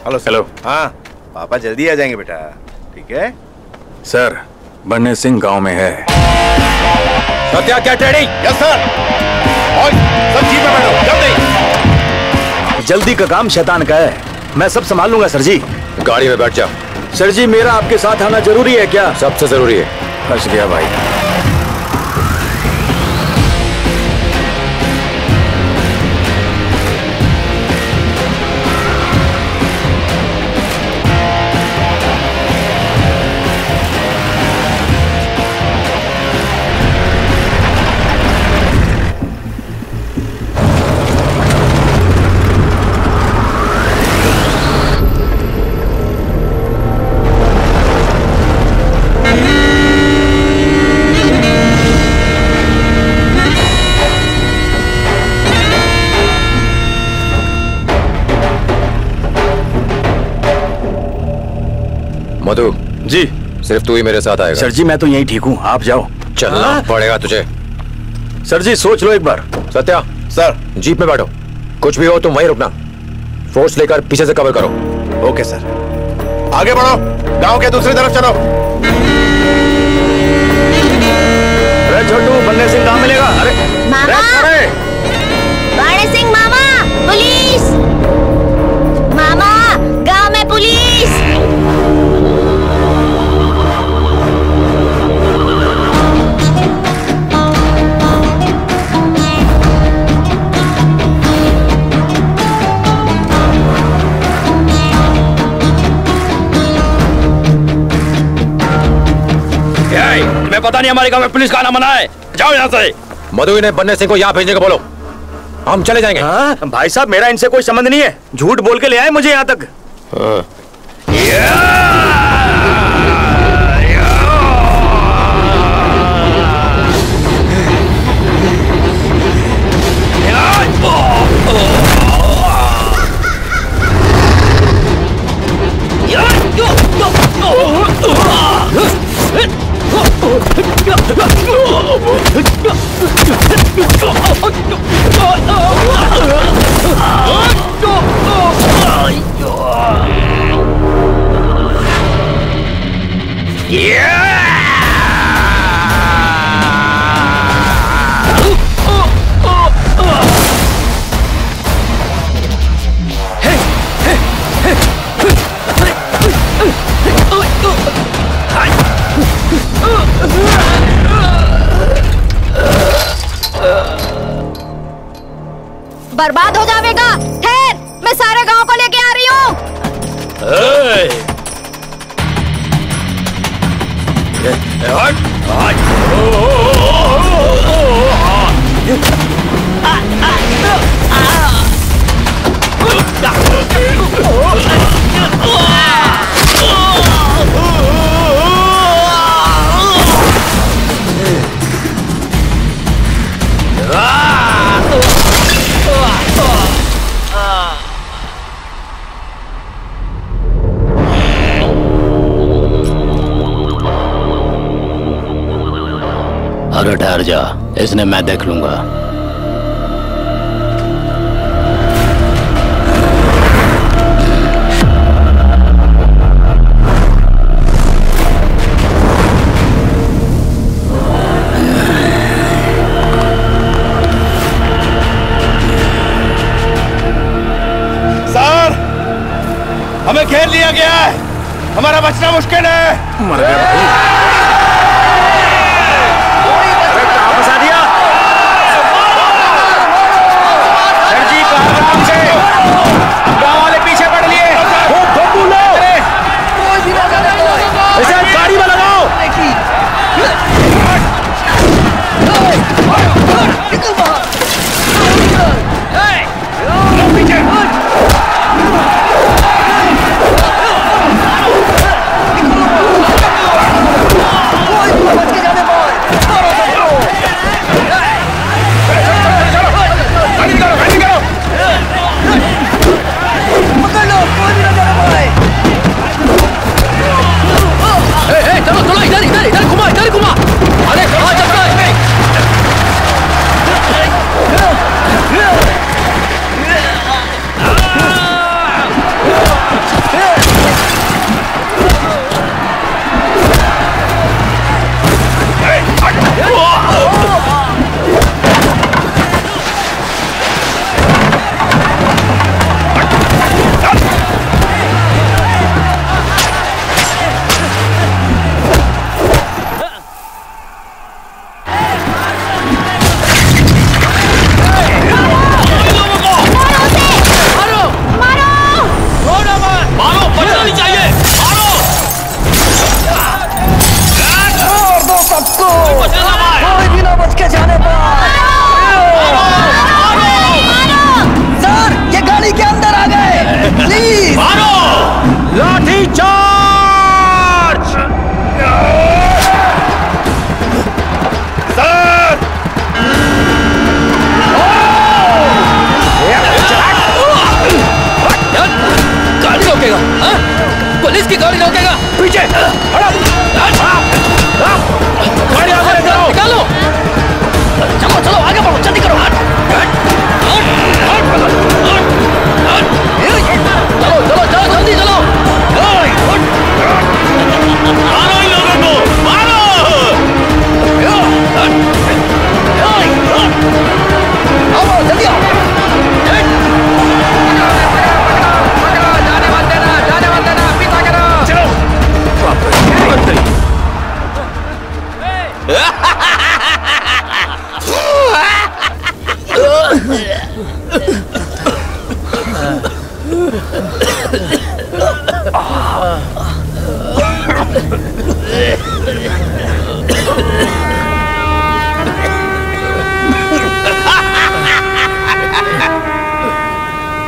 Hello hello. हाँ पापा जल्दी आ जाएंगे बेटा, ठीक है? सर बन्ने सिंह गांव में है। सत्या क्या ट्रेनिंग? Yes sir. और सब जीप में बैठो जल्दी। जल्दी का काम शैतान का है, मैं सब संभाल लूंगा सर जी। गाड़ी में बैठ जा। सर जी मेरा आपके साथ आना जरूरी है क्या? सबसे जरूरी है। फंस गया भाई। मधु जी। सिर्फ तू ही मेरे साथ आएगा। सर जी मैं तो यहीं ठीक हूँ, आप जाओ। चलना पड़ेगा तुझे। सर जी सोच लो एक बार। सत्या सर जीप में बैठो, कुछ भी हो तुम वहीं रुकना। फोर्स लेकर पीछे से कवर करो। Okay sir. आगे बढ़ो, गांव के दूसरी तरफ चलो। अरे छोटू बन्ने सिंह कहाँ मिलेगा? अरे मामा, बन्ने सिंह मामा, पुलिस मामा, गांव में पुलिस। तुम्हें पता नहीं हमारे गांव में पुलिस का आना मना है? जाओ यहाँ से। मधु ने बन्ने सिंह को यहाँ भेजने को बोलो, हम चले जाएंगे। हाँ? भाई साहब मेरा इनसे कोई संबंध नहीं है, झूठ बोल के ले आए मुझे यहाँ तक। हाँ। बर्बाद हो जाएगा। ठहर, मैं सारे गांव को लेके आ रही हूँ। अरे ठहर जा, इसने मैं देख लूंगा। सर हमें घेर लिया गया है, हमारा बचना मुश्किल है। मर गया भाई। गांव वाले पीछे पड़ लिए। इसे गाड़ी में लगाओ।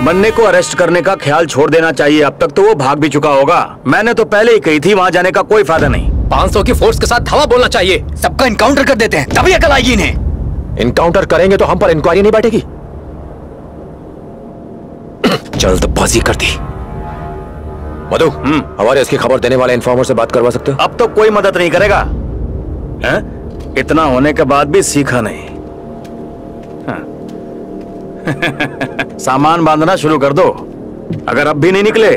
बन्ने को अरेस्ट करने का ख्याल छोड़ देना चाहिए। अब तक तो वो भाग भी चुका होगा। मैंने तो पहले ही कही थी वहाँ जाने का कोई फायदा नहीं। 500 की फोर्स के साथ धावा बोलना चाहिए। सबका इनकाउंटर कर देते हैं, तभी अकल आएगी इन्हें। इनकाउंटर करेंगे तो हम पर इंक्वायरी नहीं बैठेगी। जल्दबाजी कर दी। मधु, हमारे इसकी खबर देने वाले इन्फॉर्मर से बात करवा सकते हो? अब तो कोई मदद नहीं करेगा। हैं? इतना होने के बाद भी सीखा नहीं। हाँ। सामान बांधना शुरू कर दो। अगर अब भी नहीं निकले,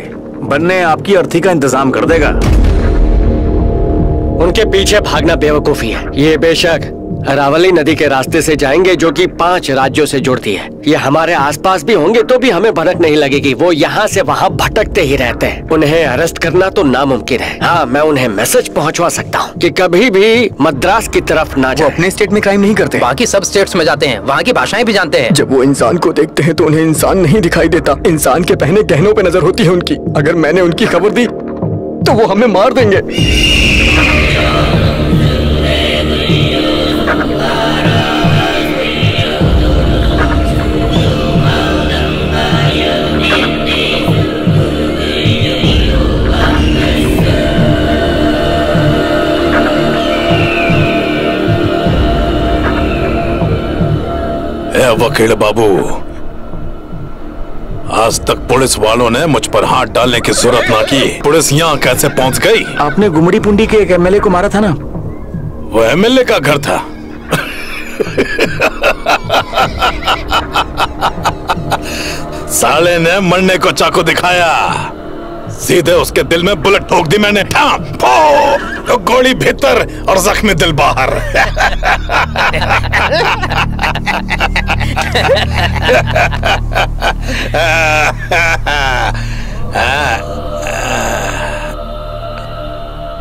बन्ने आपकी अर्थी का इंतजाम कर देगा। उनके पीछे भागना बेवकूफी है। ये बेशक अरावली नदी के रास्ते से जाएंगे जो कि 5 राज्यों से जुड़ती है। ये हमारे आसपास भी होंगे तो भी हमें भनक नहीं लगेगी। वो यहाँ से वहाँ भटकते ही रहते हैं। उन्हें अरेस्ट करना तो नामुमकिन है। हाँ, मैं उन्हें मैसेज पहुँचवा सकता हूँ कि कभी भी मद्रास की तरफ ना जाए। वो अपने स्टेट में क्राइम नहीं करते, बाकी सब स्टेट्स में जाते हैं, वहाँ की भाषाएं भी जानते हैं। जब वो इंसान को देखते हैं तो उन्हें इंसान नहीं दिखाई देता, इंसान के पहने गहनों पे नजर होती है उनकी। अगर मैंने उनकी खबर दी तो वो हमें मार देंगे। वकील बाबू, आज तक पुलिस वालों ने मुझ पर हाथ डालने की जरूरत ना की। पुलिस यहाँ कैसे पहुँच गई? आपने गुमड़ी पुंडी के एक एमएलए को मारा था ना? वो एमएलए का घर था। साले ने मरने को चाकू दिखाया, सीधे उसके दिल में बुलेट ठोक दी मैंने। तो गोली भीतर और जख्मी दिल बाहर।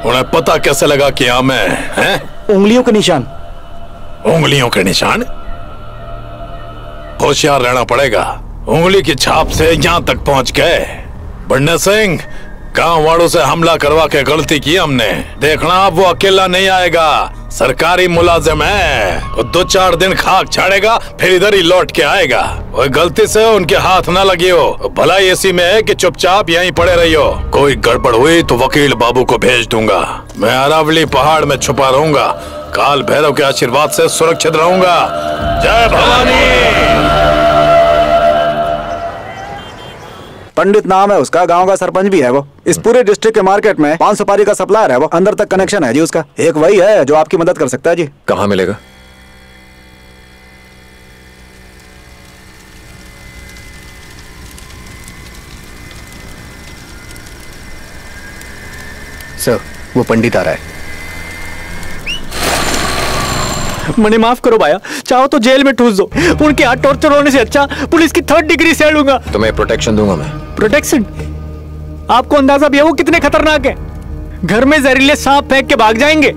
उन्हें पता कैसे लगा कि यहाँ मैं हैं? उंगलियों के निशान। उंगलियों के निशान? होशियार रहना पड़ेगा। उंगली की छाप से यहाँ तक पहुंच गए। बन्ने सिंह, गांव वालों से हमला करवा के गलती की हमने। देखना अब वो अकेला नहीं आएगा, सरकारी मुलाजिम है। वो 2-4 दिन खाक छाड़ेगा, फिर इधर ही लौट के आएगा। वो गलती से उनके हाथ ना लगी हो। भला इसी में है कि चुपचाप यहीं पड़े रहियो। कोई गड़बड़ हुई तो वकील बाबू को भेज दूंगा। मैं अरावली पहाड़ में छुपा रहूंगा। काल भैरव के आशीर्वाद से सुरक्षित रहूंगा। जय भवानी। पंडित नाम है उसका, गांव का सरपंच भी है वो। इस पूरे डिस्ट्रिक्ट के मार्केट में 5 सुपारी का सप्लायर है वो। अंदर तक कनेक्शन है जी उसका। एक वही है जो आपकी मदद कर सकता है जी। कहाँ मिलेगा? सर, वो पंडित आ रहा है। मुझे माफ करो भाया, चाहो तो जेल में ठूस दो। उनके हाथ टॉर्चर होने से अच्छा पुलिस की 3rd डिग्री से लूंगा। तुम्हें प्रोटेक्शन दूंगा मैं। प्रोटेक्शन? आपको अंदाजा भी है वो कितने खतरनाक है? घर में जहरीले सांप फेंक के भाग जाएंगे,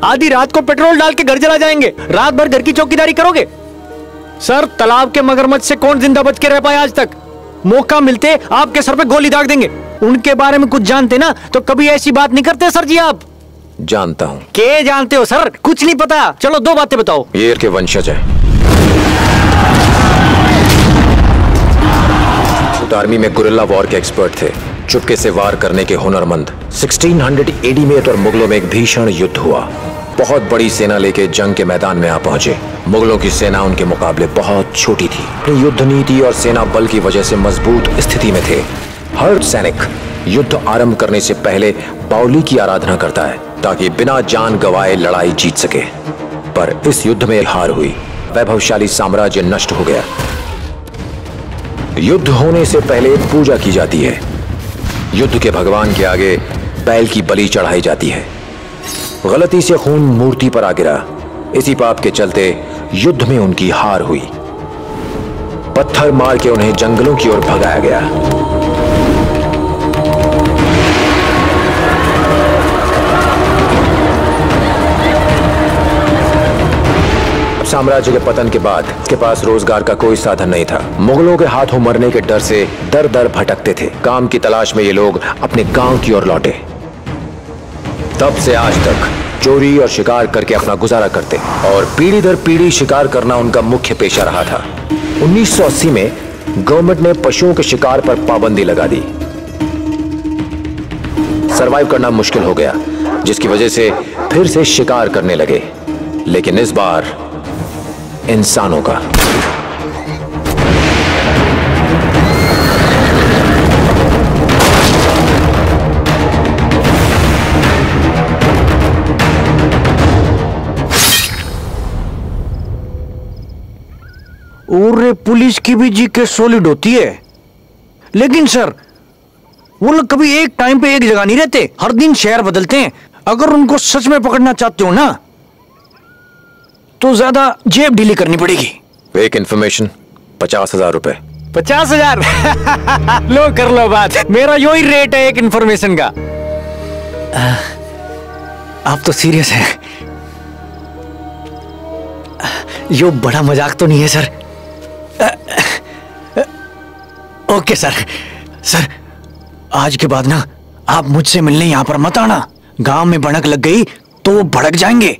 आधी रात को पेट्रोल डाल के घर जला जाएंगे, रात भर घर की चौकीदारी करोगे। सर, तालाब के मगरमच्छ से कौन जिंदा बच के रह पाया आज तक? मौका मिलते आपके सर पे गोली दाग देंगे। उनके बारे में कुछ जानते ना तो कभी ऐसी बात नहीं करते सर जी आप। जानता हूँ। क्या जानते हो सर? कुछ नहीं पता। चलो 2 बातें बताओ। येर के वंशज है। आर्मी में गुरिल्ला वॉर के एक्सपर्ट थे, चुपके से वार करने के हुनरमंद। 1600 AD में और मुगलों में एक भीषण युद्ध हुआ। बहुत बड़ी सेना लेके जंग के मैदान में आ पहुंचे। मुगलों की सेना उनके मुकाबले बहुत छोटी थी। अपनी युद्ध नीति और सेना बल की वजह से मजबूत स्थिति में थे। हर सैनिक युद्ध आरंभ करने से पहले बाउली की आराधना करता है ताकि बिना जान गंवाए लड़ाई जीत सके। पर इस युद्ध में हार हुई, वैभवशाली साम्राज्य नष्ट हो गया। युद्ध होने से पहले पूजा की जाती है। युद्ध के भगवान के आगे बैल की बलि चढ़ाई जाती है। गलती से खून मूर्ति पर आ गिरा। इसी पाप के चलते युद्ध में उनकी हार हुई। पत्थर मार के उन्हें जंगलों की ओर भगाया गया। साम्राज्य के पतन के बाद उसके पास रोजगार का कोई साधन नहीं था। मुगलों के हाथों मरने के डर से दर दर भटकते थे। काम की तलाश में ये लोग अपने गांव की ओर लौटे। तब से आज तक चोरी और शिकार करके अपना गुजारा करते और पीढ़ी दर पीढ़ी शिकार करना उनका मुख्य पेशा रहा था। 1980 में गवर्नमेंट ने पशुओं के शिकार पर पाबंदी लगा दी। सरवाइव करना मुश्किल हो गया, जिसकी वजह से फिर से शिकार करने लगे, लेकिन इस बार इंसानों का। और पुलिस की भी जीके सॉलिड होती है, लेकिन सर वो लोग कभी एक टाइम पे एक जगह नहीं रहते, हर दिन शहर बदलते हैं। अगर उनको सच में पकड़ना चाहते हो ना तो ज्यादा जेब ढीली करनी पड़ेगी। एक इंफॉर्मेशन 50,000 रुपए। 50,000? लो कर लो बात, मेरा यो ही रेट है एक इंफॉर्मेशन का। आप तो सीरियस हैं? यो बड़ा मजाक तो नहीं है सर? Okay sir. सर आज के बाद ना आप मुझसे मिलने यहां पर मत आना। गांव में भड़क लग गई तो वो भड़क जाएंगे।